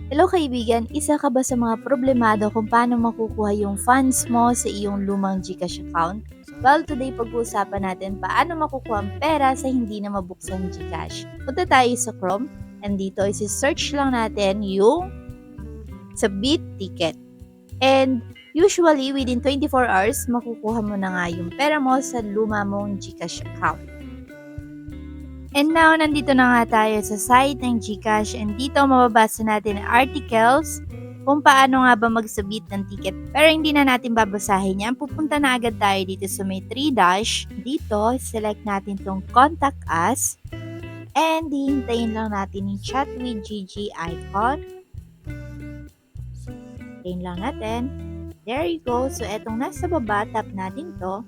Hello kaibigan, isa ka ba sa mga problemado kung paano makukuha yung funds mo sa iyong lumang GCash account? Well, today pag-uusapan natin paano makukuha ang pera sa hindi na mabuksan GCash. Punta tayo sa Chrome and dito isi-search lang natin yung Sabit Ticket. And usually within 24 hours, makukuha mo na nga yung pera mo sa luma mong GCash account. And now, nandito na nga tayo sa site ng GCash and dito mababasa natin ang articles kung paano nga ba magsabit ng ticket. Pero hindi na natin babasahin yan. Pupunta na agad tayo dito sa may 3 dash. Dito, select natin tong contact us and hihintayin lang natin yung chat with GG icon. Hintayin lang natin. There you go. So, etong nasa baba, tap natin to.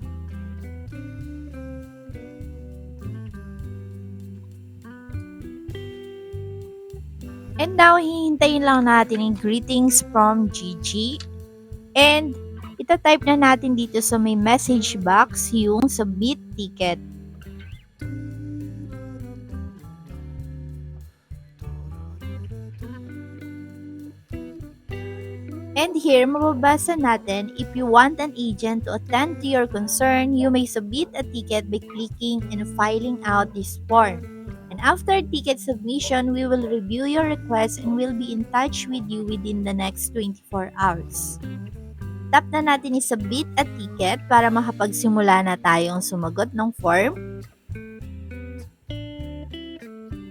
And now, hihintayin lang natin yung greetings from GG. And itatype na natin dito sa may message box yung Sabit Ticket. And here, mababasa natin, if you want an agent to attend to your concern, you may submit a ticket by clicking and filling out this form. And after ticket submission, we will review your request and will be in touch with you within the next 24 hours. Tap na natin i-submit a ticket para makapagsimula na tayong sumagot ng form.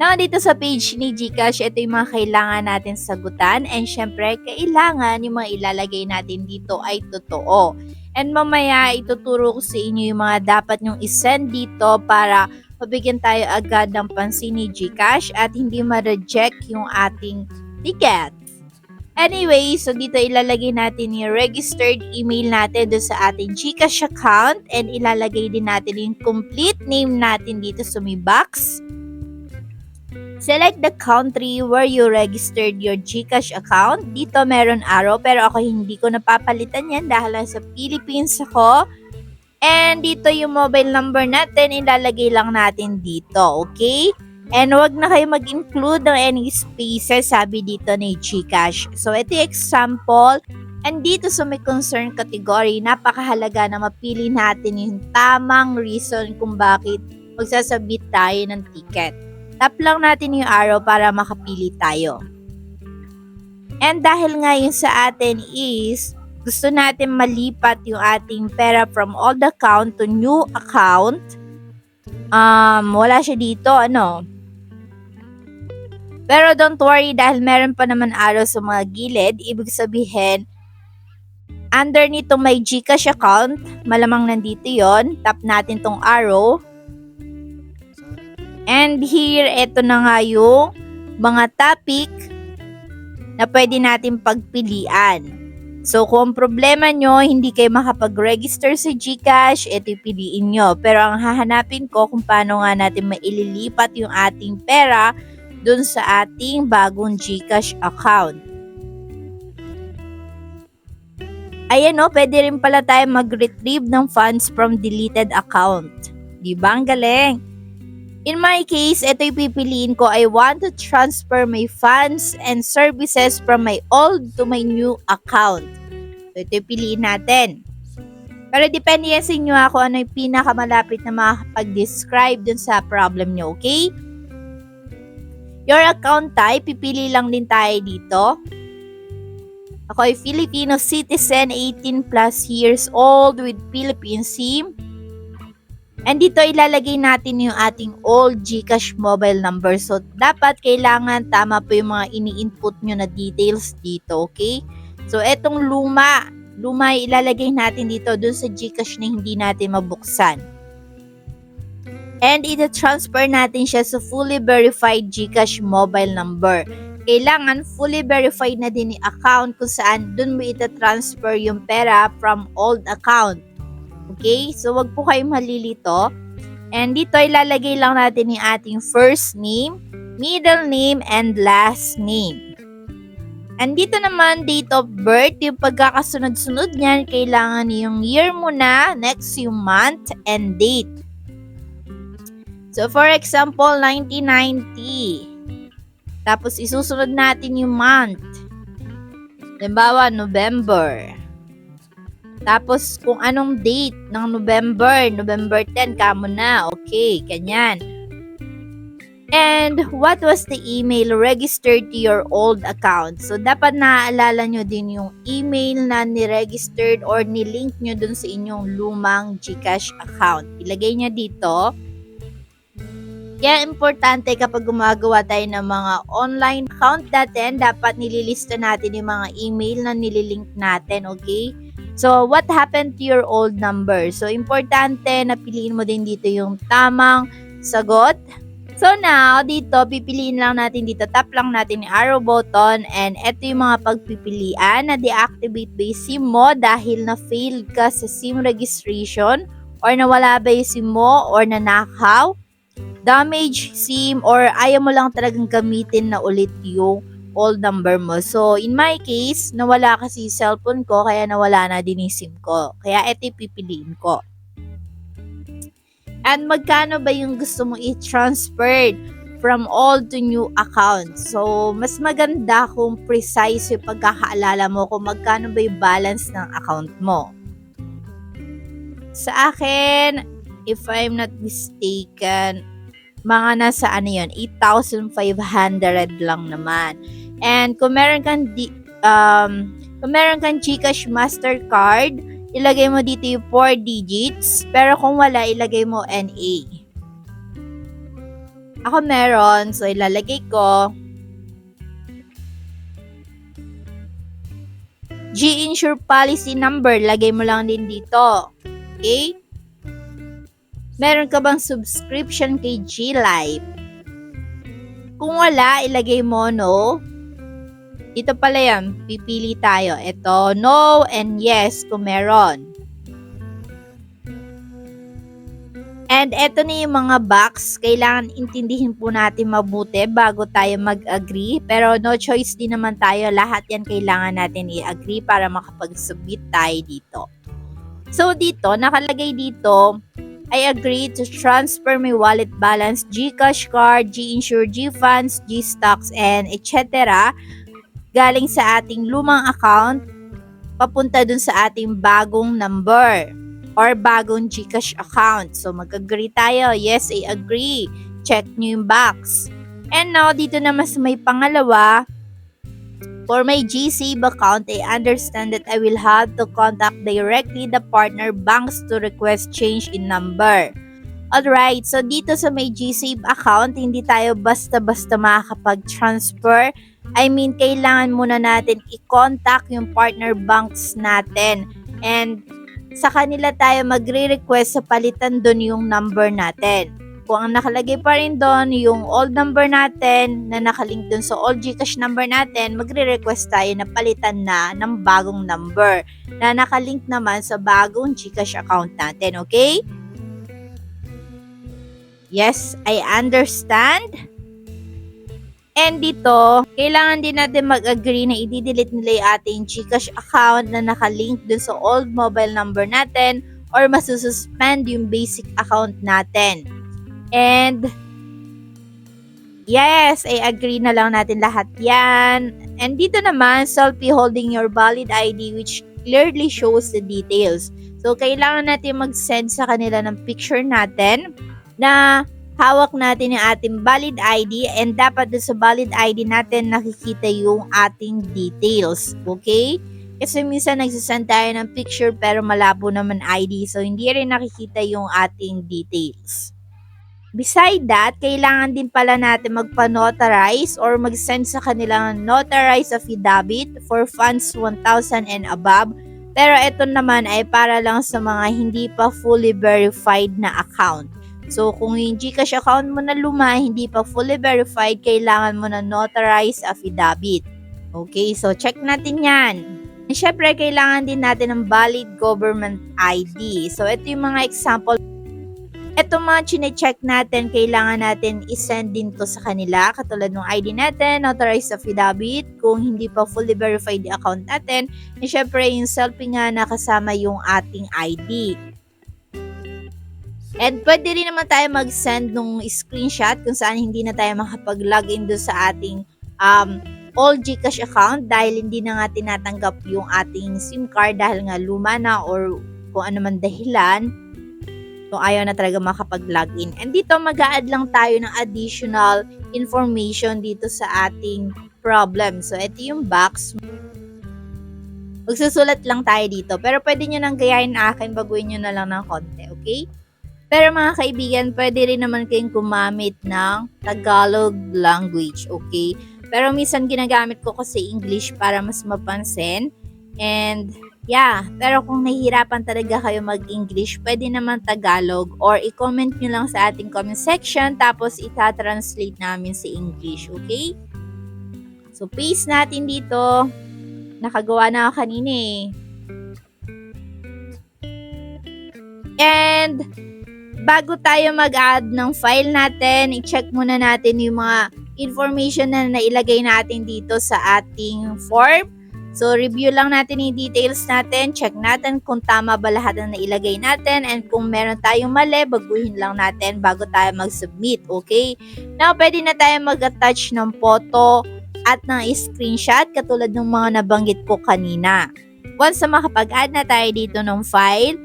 Now, dito sa page ni GCash, ito yung mga kailangan natin sagutan. And syempre, kailangan yung mga ilalagay natin dito ay totoo. And mamaya, ituturo ko sa inyo yung mga dapat nyong isend dito para mabigyan tayo agad ng pansin ni GCash at hindi ma-reject yung ating ticket. Anyway, so dito ilalagay natin yung registered email natin doon sa ating GCash account and ilalagay din natin yung complete name natin dito sa may box. Select the country where you registered your GCash account. Dito meron arrow pero ako hindi ko napapalitan yan dahil sa Philippines ako. And dito yung mobile number natin, ilalagay lang natin dito, okay? And wag na kayo mag-include ng any spaces, sabi dito ni GCash. So ito yung example. And dito sa may concern category, napakahalaga na mapili natin yung tamang reason kung bakit magsasabit tayo ng ticket. Tap lang natin yung arrow para makapili tayo. And dahil nga yung sa atin is gusto natin malipat yung ating pera from old account to new account, wala siya dito, ano. Pero don't worry dahil meron pa naman arrow sa mga gilid, ibig sabihin, under nito may GCash account, malamang nandito yon. Tap natin tong arrow. And here, ito na nga yung mga topic na pwede natin pagpilian. So, kung problema nyo, hindi kayo makapag-register sa GCash, ito yung piliin nyo. Pero ang hahanapin ko kung paano nga natin maililipat yung ating pera dun sa ating bagong GCash account. Ayan o, pwede rin pala tayo mag-retrieve ng funds from deleted account. Diba ang galing? In my case, ito yung pipiliin ko. I want to transfer my funds and services from my old to my new account. So, ito yung piliin natin. Pero depende yan sa inyo ako ano yung pinakamalapit na makakapag-describe dun sa problem nyo, okay? Your account type, pipili lang din tayo dito. Ako ay Filipino citizen, 18 plus years old with Philippine SIM. And dito ilalagay natin yung ating old GCash mobile number. So, dapat kailangan tama po yung mga ini-input nyo na details dito, okay? So, etong luma ilalagay natin dito dun sa GCash na hindi natin mabuksan. And ita-transfer natin siya sa fully verified GCash mobile number. Kailangan fully verified na din yung account kung saan dun mo ita-transfer yung pera from old account. Okay? So, wag po kayong malilito. And dito, ilalagay lang natin yung ating first name, middle name, and last name. And dito naman, date of birth, yung pagkakasunod-sunod niyan, kailangan yung year muna, next yung month, and date. So, for example, 1990. Tapos, isusunod natin yung month. Halimbawa, November. Tapos, kung anong date ng November 10, kamo na. Okay, ganyan. And what was the email registered to your old account? So, dapat naaalala nyo din yung email na ni-registered or ni-link nyo dun sa inyong lumang GCash account. Ilagay nyo dito. Kaya importante kapag gumagawa tayo ng mga online account natin, dapat nililista natin yung mga email na nililink natin, okay? So, what happened to your old number? So, importante na piliin mo din dito yung tamang sagot. So now, dito, pipiliin lang natin dito, tap lang natin yung arrow button and eto yung mga pagpipilian na deactivate ba yung SIM mo dahil na-failed ka sa SIM registration or nawala ba yung SIM mo or nanakaw, damage SIM or ayaw mo lang talagang gamitin na ulit yung old number mo. So, in my case, nawala kasi yung cellphone ko kaya nawala na din yung SIM ko. Kaya eto yung pipiliin ko. And magkano ba yung gusto mong i-transfer from old to new account? So, mas maganda kung precise yung pagkakaalala mo kung magkano ba yung balance ng account mo. Sa akin, if I'm not mistaken, mga nasa 8,500 lang naman. And kung meron kang GCash Mastercard, ilagay mo dito yung 4 digits. Pero kung wala, ilagay mo NA. Ako meron. So, ilalagay ko. G-Insure policy number. Lagay mo lang din dito. Okay? Meron ka bang subscription kay G-Life? Kung wala, ilagay mo no. Dito pala yan, pipili tayo. Ito, no and yes kung meron. And ito na yung mga box. Kailangan intindihin po natin mabuti bago tayo mag-agree. Pero no choice din naman tayo. Lahat yan kailangan natin i-agree para makapag-submit tayo dito. So dito, nakalagay dito, I agree to transfer my wallet balance, GCash card, G-Insure, G-Funds, G-Stocks, and etc. galing sa ating lumang account papunta dun sa ating bagong number or bagong GCash account. So, mag-agree tayo. Yes, I agree. Check nyo yung box. And now, dito naman sa may pangalawa, for my GSave account, I understand that I will have to contact directly the partner banks to request change in number. Alright, so dito sa may GSave account, hindi tayo basta-basta makakapag-transfer. I mean, kailangan muna natin i-contact yung partner banks natin. And sa kanila tayo magre-request sa palitan doon yung number natin. Kung ang nakalagay pa rin doon yung old number natin na nakalink doon sa old GCash number natin, magre-request tayo na palitan na ng bagong number na nakalink naman sa bagong GCash account natin, okay? Yes, I understand. And dito, kailangan din natin mag-agree na i-delete nila yung ating GCash account na nakalink dun sa old mobile number natin or masususpend yung basic account natin. And yes, I agree na lang natin lahat yan. And dito naman, selfie holding your valid ID which clearly shows the details. So, kailangan natin mag-send sa kanila ng picture natin na hawak natin yung ating valid ID and dapat doon sa valid ID natin nakikita yung ating details. Okay? Kasi minsan nagsasend tayo ng picture pero malabo naman ID so hindi rin nakikita yung ating details. Beside that, kailangan din pala natin magpa-notarize or mag-send sa kanilang notarized affidavit for funds 1,000 and above. Pero ito naman ay para lang sa mga hindi pa fully verified na account. So, kung yung GCash account mo na luma, hindi pa fully verified, kailangan mo na notarized affidavit. Okay, so check natin yan. And syempre, kailangan din natin ng valid government ID. So, ito yung mga example. Ito mga chine-check natin, kailangan natin isend din to sa kanila. Katulad ng ID natin, notarized affidavit, kung hindi pa fully verified yung account natin. And syempre, yung selfie nga na kasama yung ating ID. And pwede rin naman tayo mag-send nung screenshot kung saan hindi na tayo makapag-login doon sa ating old GCash account dahil hindi na nga tinatanggap yung ating SIM card dahil nga luma na or kung ano man dahilan, kung ayaw na talaga makapag-login. And dito mag-a-add lang tayo ng additional information dito sa ating problem. So, ito yung box. Magsusulat lang tayo dito. Pero pwede nyo nang gayahin akin, baguhin nyo na lang ng konti, okay? Pero mga kaibigan, pwede rin naman kayong gumamit ng Tagalog language, okay? Pero minsan ginagamit ko kasi English para mas mapansin. And yeah, pero kung nahihirapan talaga kayo mag-English, pwede naman Tagalog or i-comment nyo lang sa ating comment section tapos ita-translate namin sa English, okay? So, paste natin dito. Nakagawa na ako kanina eh. And bago tayo mag-add ng file natin, i-check muna natin yung mga information na nailagay natin dito sa ating form. So, review lang natin yung details natin. Check natin kung tama ba lahat ng nailagay natin. And kung meron tayong mali, baguhin lang natin bago tayo mag-submit. Okay? Now, pwede na tayo mag-attach ng photo at ng screenshot katulad ng mga nabanggit ko kanina. Once na makapag-add na tayo dito ng file,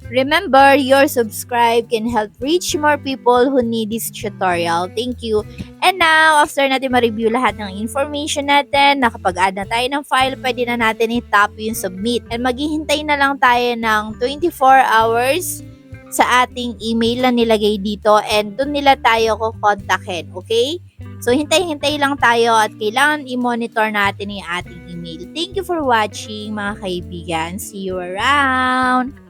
remember, your subscribe can help reach more people who need this tutorial. Thank you. And now, after natin ma-review lahat ng information natin, nakapag-add na tayo ng file, pwede na natin i-tap yung submit. And maghihintay na lang tayo ng 24 hours sa ating email na nilagay dito and doon nila tayo kukontakin. Okay? So, hintay-hintay lang tayo at kailangan i-monitor natin yung ating email. Thank you for watching, mga kaibigan. See you around!